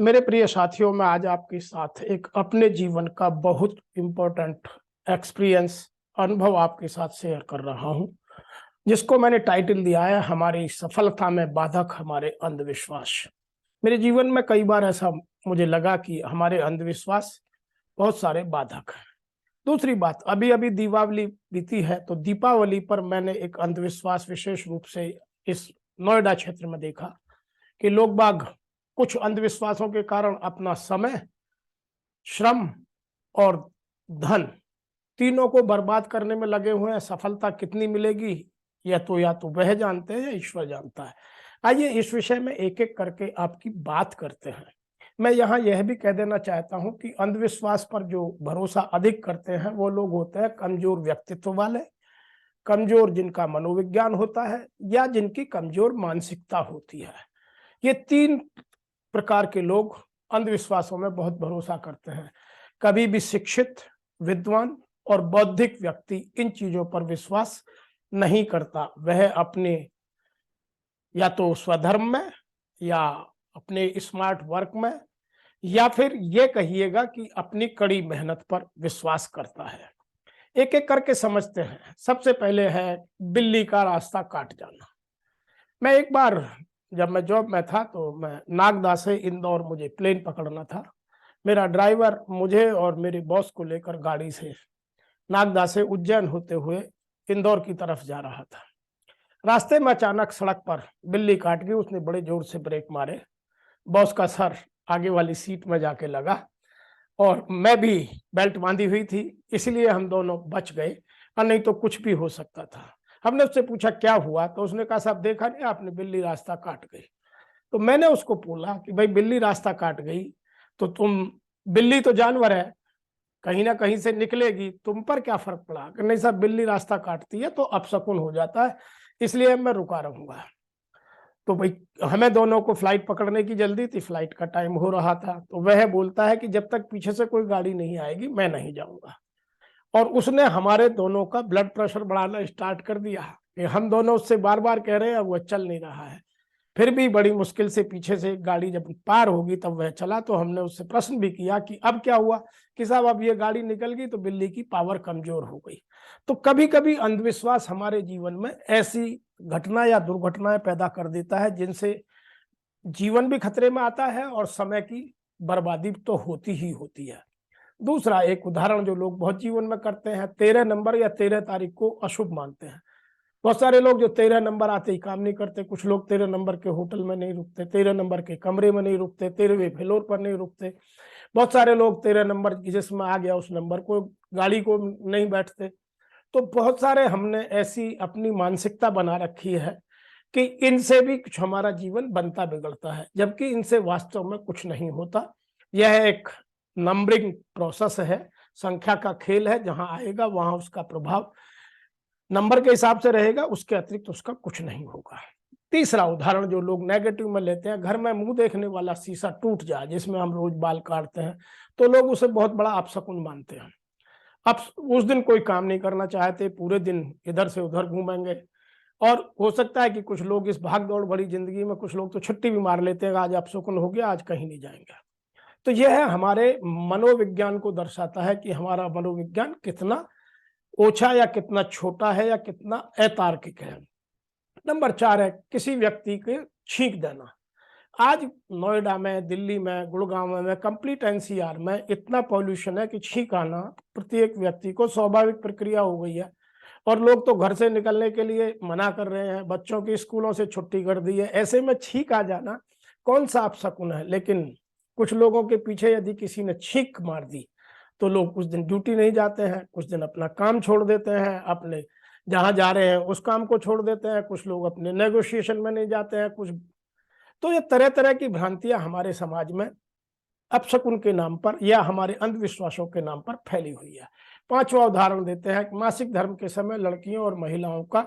मेरे प्रिय साथियों, मैं आज आपके साथ एक अपने जीवन का बहुत इम्पोर्टेंट एक्सपीरियंस अनुभव आपके साथ शेयर कर रहा हूं, जिसको मैंने टाइटल दिया है हमारी सफलता में बाधक हमारे अंधविश्वास। मेरे जीवन में कई बार ऐसा मुझे लगा कि हमारे अंधविश्वास बहुत सारे बाधक हैं। दूसरी बात, अभी अभी दीपावली बीती है, तो दीपावली पर मैंने एक अंधविश्वास विशेष रूप से इस नोएडा क्षेत्र में देखा कि लोग बाग कुछ अंधविश्वासों के कारण अपना समय, श्रम और धन तीनों को बर्बाद करने में लगे हुए हैं। सफलता कितनी मिलेगी या तो वह जानते हैं या ईश्वर जानता है। आइए इस विषय में एक एक करके आपकी बात करते हैं। मैं यहाँ यह भी कह देना चाहता हूँ कि अंधविश्वास पर जो भरोसा अधिक करते हैं वो लोग होते हैं कमजोर व्यक्तित्व वाले, कमजोर जिनका मनोविज्ञान होता है या जिनकी कमजोर मानसिकता होती है। ये तीन प्रकार के लोग अंधविश्वासों में बहुत भरोसा करते हैं। कभी भी शिक्षित, विद्वान और बौद्धिक व्यक्ति इन चीजों पर विश्वास नहीं करता। वह अपने या तो स्वधर्म में या अपने स्मार्ट वर्क में या फिर ये कहिएगा कि अपनी कड़ी मेहनत पर विश्वास करता है। एक एक करके समझते हैं। सबसे पहले है बिल्ली का रास्ता काट जाना। मैं एक बार जब मैं जॉब में था तो मैं नागदा से इंदौर मुझे प्लेन पकड़ना था। मेरा ड्राइवर मुझे और मेरे बॉस को लेकर गाड़ी से नागदा से उज्जैन होते हुए इंदौर की तरफ जा रहा था। रास्ते में अचानक सड़क पर बिल्ली काट गई। उसने बड़े जोर से ब्रेक मारे। बॉस का सर आगे वाली सीट में जाके लगा और मैं भी बेल्ट बांधी हुई थी, इसलिए हम दोनों बच गए, और नहीं तो कुछ भी हो सकता था। हमने उससे पूछा क्या हुआ, तो उसने कहा साहब देखा नहीं आपने, बिल्ली रास्ता काट गई। तो मैंने उसको बोला कि भाई बिल्ली रास्ता काट गई तो बिल्ली तो जानवर है, कहीं ना कहीं से निकलेगी, तुम पर क्या फर्क पड़ा? कि नहीं साहब बिल्ली रास्ता काटती है तो अपशकुन हो जाता है, इसलिए मैं रुका रहूंगा। तो भाई हमें दोनों को फ्लाइट पकड़ने की जल्दी थी, फ्लाइट का टाइम हो रहा था। तो वह बोलता है कि जब तक पीछे से कोई गाड़ी नहीं आएगी मैं नहीं जाऊंगा। और उसने हमारे दोनों का ब्लड प्रेशर बढ़ाना स्टार्ट कर दिया कि हम दोनों उससे बार बार कह रहे हैं, वो चल नहीं रहा है। फिर भी बड़ी मुश्किल से पीछे से गाड़ी जब पार होगी तब वह चला। तो हमने उससे प्रश्न भी किया कि अब क्या हुआ? कि साहब अब ये गाड़ी निकल गई तो बिल्ली की पावर कमजोर हो गई। तो कभी कभी अंधविश्वास हमारे जीवन में ऐसी घटना या दुर्घटनाएं पैदा कर देता है जिनसे जीवन भी खतरे में आता है और समय की बर्बादी तो होती ही होती है। दूसरा एक उदाहरण जो लोग बहुत जीवन में करते हैं, 13 नंबर या 13 तारीख को अशुभ मानते हैं। बहुत सारे लोग जो 13 नंबर आते ही काम नहीं करते। कुछ लोग 13 नंबर के होटल में नहीं रुकते, 13 नंबर के कमरे में नहीं रुकते, 13वें फ्लोर पर नहीं रुकते। बहुत सारे लोग 13 नंबर जिसमें आ गया उस नंबर को गाड़ी को नहीं बैठते। तो बहुत सारे हमने ऐसी अपनी मानसिकता बना रखी है कि इनसे भी कुछ हमारा जीवन बनता बिगड़ता है, जबकि इनसे वास्तव में कुछ नहीं होता। यह एक नंबरिंग प्रोसेस है, संख्या का खेल है। जहां आएगा वहां उसका प्रभाव नंबर के हिसाब से रहेगा, उसके अतिरिक्त उसका कुछ नहीं होगा। तीसरा उदाहरण जो लोग नेगेटिव में लेते हैं, घर में मुंह देखने वाला शीशा टूट जाए जिसमें हम रोज बाल काटते हैं, तो लोग उसे बहुत बड़ा अपशकुन मानते हैं। अब उस दिन कोई काम नहीं करना चाहते, पूरे दिन इधर से उधर घूमेंगे। और हो सकता है कि कुछ लोग इस भाग दौड़ भरी जिंदगी में कुछ लोग तो छुट्टी भी मार लेते हैं, आज अपशकुन हो गया, आज कहीं नहीं जाएंगे। तो यह हमारे मनोविज्ञान को दर्शाता है कि हमारा मनोविज्ञान कितना ओछा या कितना छोटा है या कितना अतार्किक है। नंबर 4 है किसी व्यक्ति के छींक देना। आज नोएडा में, दिल्ली में, गुड़गांव में, कंप्लीट एनसीआर में इतना पॉल्यूशन है कि छींक आना प्रत्येक व्यक्ति को स्वाभाविक प्रक्रिया हो गई है। और लोग तो घर से निकलने के लिए मना कर रहे हैं, बच्चों की स्कूलों से छुट्टी कर दी है। ऐसे में छींक आ जाना कौन सा अपशकुन है? लेकिन कुछ लोगों के पीछे यदि किसी ने छींक मार दी तो लोग उस दिन ड्यूटी नहीं जाते हैं, कुछ दिन अपना काम छोड़ देते हैं, अपने जहां जा रहे हैं उस काम को छोड़ देते हैं, कुछ लोग अपने नेगोशिएशन में नहीं जाते हैं, कुछ। तो ये तरह तरह की भ्रांतियां हमारे समाज में अपशकुन के नाम पर या हमारे अंधविश्वासों के नाम पर फैली हुई है। पांचवा उदाहरण देते हैं कि मासिक धर्म के समय लड़कियों और महिलाओं का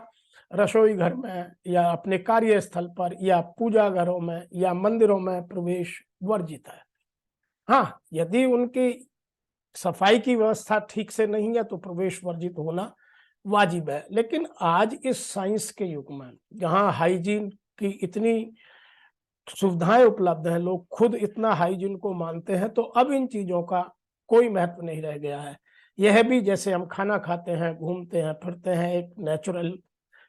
रसोई घर में या अपने कार्यस्थल पर या पूजा घरों में या मंदिरों में प्रवेश वर्जित है। हाँ, यदि उनकी सफाई की व्यवस्था ठीक से नहीं है तो प्रवेश वर्जित होना वाजिब है। लेकिन आज इस साइंस के युग में जहां हाइजीन की इतनी सुविधाएं उपलब्ध है, लोग खुद इतना हाइजीन को मानते हैं, तो अब इन चीजों का कोई महत्व नहीं रह गया है। यह भी जैसे हम खाना खाते हैं, घूमते हैं, फिरते हैं, एक नेचुरल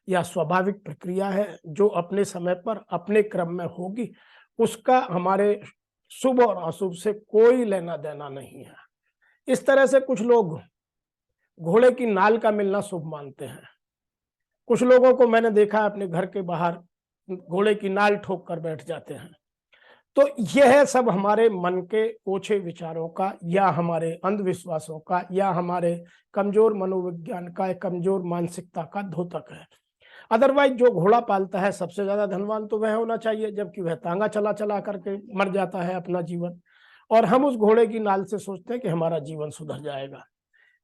या स्वाभाविक प्रक्रिया है जो अपने समय पर अपने क्रम में होगी, उसका हमारे शुभ और अशुभ से कोई लेना देना नहीं है। इस तरह से कुछ लोग घोड़े की नाल का मिलना शुभ मानते हैं। कुछ लोगों को मैंने देखा अपने घर के बाहर घोड़े की नाल ठोक कर बैठ जाते हैं। तो यह सब हमारे मन के ओछे विचारों का या हमारे अंधविश्वासों का या हमारे कमजोर मनोविज्ञान का, कमजोर मानसिकता का द्योतक है। अदरवाइज जो घोड़ा पालता है सबसे ज्यादा धनवान तो वह होना चाहिए, जबकि वह तांगा चला चला करके मर जाता है अपना जीवन, और हम उस घोड़े की नाल से सोचते हैं कि हमारा जीवन सुधर जाएगा।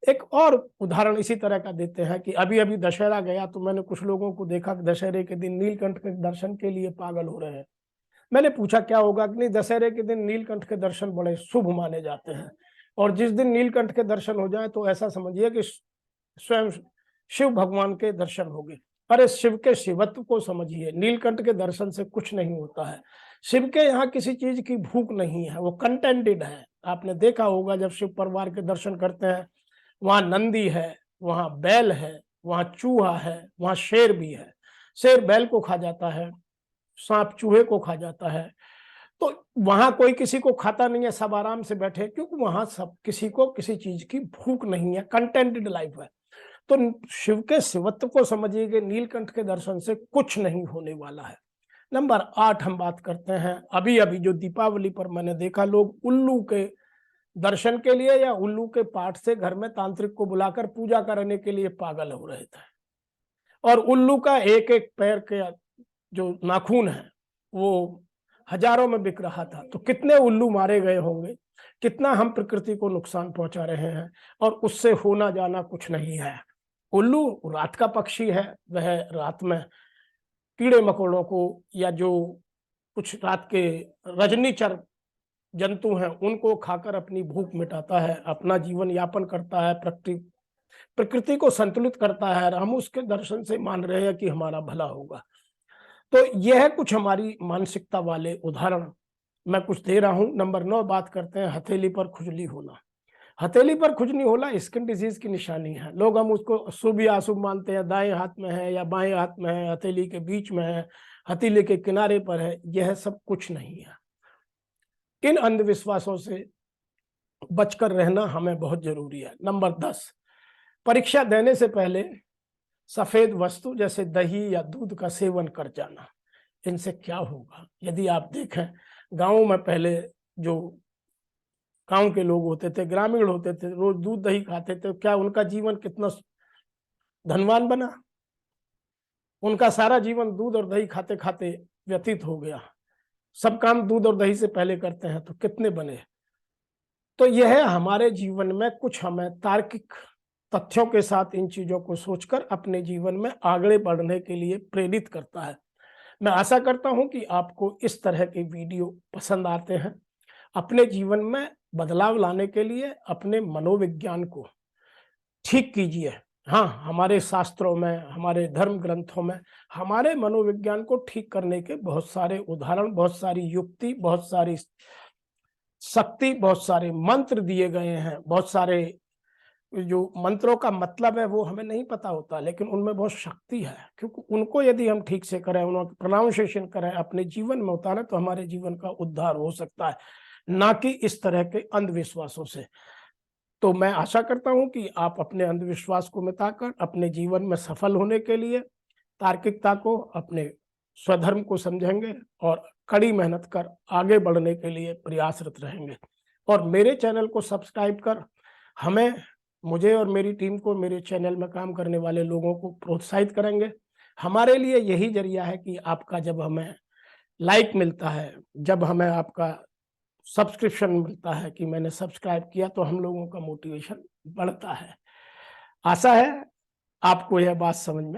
एक और उदाहरण इसी तरह का देते हैं कि अभी अभी दशहरा गया तो मैंने कुछ लोगों को देखा कि दशहरे के दिन नीलकंठ के दर्शन के लिए पागल हो रहे हैं। मैंने पूछा क्या होगा, कि नहीं, दशहरे के दिन नीलकंठ के दर्शन बड़े शुभ माने जाते हैं, और जिस दिन नीलकंठ के दर्शन हो जाए तो ऐसा समझिए कि स्वयं शिव भगवान के दर्शन हो गए। अरे शिव के शिवत्व को समझिए, नीलकंठ के दर्शन से कुछ नहीं होता है। शिव के यहाँ किसी चीज की भूख नहीं है, वो कंटेंटेड है। आपने देखा होगा जब शिव परिवार के दर्शन करते हैं, वहां नंदी है, वहां बैल है, वहां चूहा है, वहां शेर भी है। शेर बैल को खा जाता है, सांप चूहे को खा जाता है। तो वहां कोई किसी को खाता नहीं है, सब आराम से बैठे, क्योंकि वहां सब किसी को किसी चीज की भूख नहीं है, कंटेंटेड लाइफ है। तो शिव के शिवत्व को समझिए कि नीलकंठ के दर्शन से कुछ नहीं होने वाला है। नंबर 8 हम बात करते हैं। अभी अभी जो दीपावली पर मैंने देखा, लोग उल्लू के दर्शन के लिए या उल्लू के पाठ से घर में तांत्रिक को बुलाकर पूजा करने के लिए पागल हो रहे थे, और उल्लू का एक एक पैर के जो नाखून है वो हजारों में बिक रहा था। तो कितने उल्लू मारे गए होंगे, कितना हम प्रकृति को नुकसान पहुंचा रहे हैं, और उससे होना जाना कुछ नहीं है। उल्लू रात का पक्षी है, वह रात में कीड़े मकोड़ों को या जो कुछ रात के रजनीचर जंतु हैं उनको खाकर अपनी भूख मिटाता है, अपना जीवन यापन करता है, प्रकृति को संतुलित करता है, और हम उसके दर्शन से मान रहे हैं कि हमारा भला होगा। तो यह कुछ हमारी मानसिकता वाले उदाहरण मैं कुछ दे रहा हूं। नंबर 9 बात करते हैं हथेली पर खुजली होना। हथेली पर खुजली होना स्किन डिजीज की निशानी है। लोग हम उसको शुभ या अशुभ मानते हैं, दाएं हाथ में है या बाएं हाथ में है, हथेली के बीच में है, हथेली के किनारे पर है, यह सब कुछ नहीं है। इन अंधविश्वासों से बचकर रहना हमें बहुत जरूरी है। नंबर 10, परीक्षा देने से पहले सफेद वस्तु जैसे दही या दूध का सेवन कर जाना। इनसे क्या होगा, यदि आप देखें गांव में पहले जो गांव के लोग होते थे, ग्रामीण होते थे, रोज दूध दही खाते थे, क्या उनका जीवन कितना धनवान बना? उनका सारा जीवन दूध और दही खाते खाते व्यतीत हो गया। सब काम दूध और दही से पहले करते हैं तो कितने बने? तो यह हमारे जीवन में कुछ हमें तार्किक तथ्यों के साथ इन चीजों को सोचकर अपने जीवन में आगे बढ़ने के लिए प्रेरित करता है। मैं आशा करता हूं कि आपको इस तरह के वीडियो पसंद आते हैं। अपने जीवन में बदलाव लाने के लिए अपने मनोविज्ञान को ठीक कीजिए। हाँ, हमारे शास्त्रों में, हमारे धर्म ग्रंथों में हमारे मनोविज्ञान को ठीक करने के बहुत सारे उदाहरण, बहुत सारी युक्ति, बहुत सारी शक्ति, बहुत सारे मंत्र दिए गए हैं। बहुत सारे जो मंत्रों का मतलब है वो हमें नहीं पता होता, लेकिन उनमें बहुत शक्ति है, क्योंकि उनको यदि हम ठीक से करें, उनका प्रोनाउंसिएशन करें, अपने जीवन में उतारें, तो हमारे जीवन का उद्धार हो सकता है, ना कि इस तरह के अंधविश्वासों से। तो मैं आशा करता हूं कि आप अपने अंधविश्वास को मिटाकर अपने जीवन में सफल होने के लिए तार्किकता को, अपने स्वधर्म को समझेंगे और कड़ी मेहनत कर आगे बढ़ने के लिए प्रयासरत रहेंगे। और मेरे चैनल को सब्सक्राइब कर हमें, मुझे और मेरी टीम को, मेरे चैनल में काम करने वाले लोगों को प्रोत्साहित करेंगे। हमारे लिए यही जरिया है कि आपका जब हमें लाइक मिलता है, जब हमें आपका सब्सक्रिप्शन मिलता है कि मैंने सब्सक्राइब किया, तो हम लोगों का मोटिवेशन बढ़ता है। आशा है आपको यह बात समझ में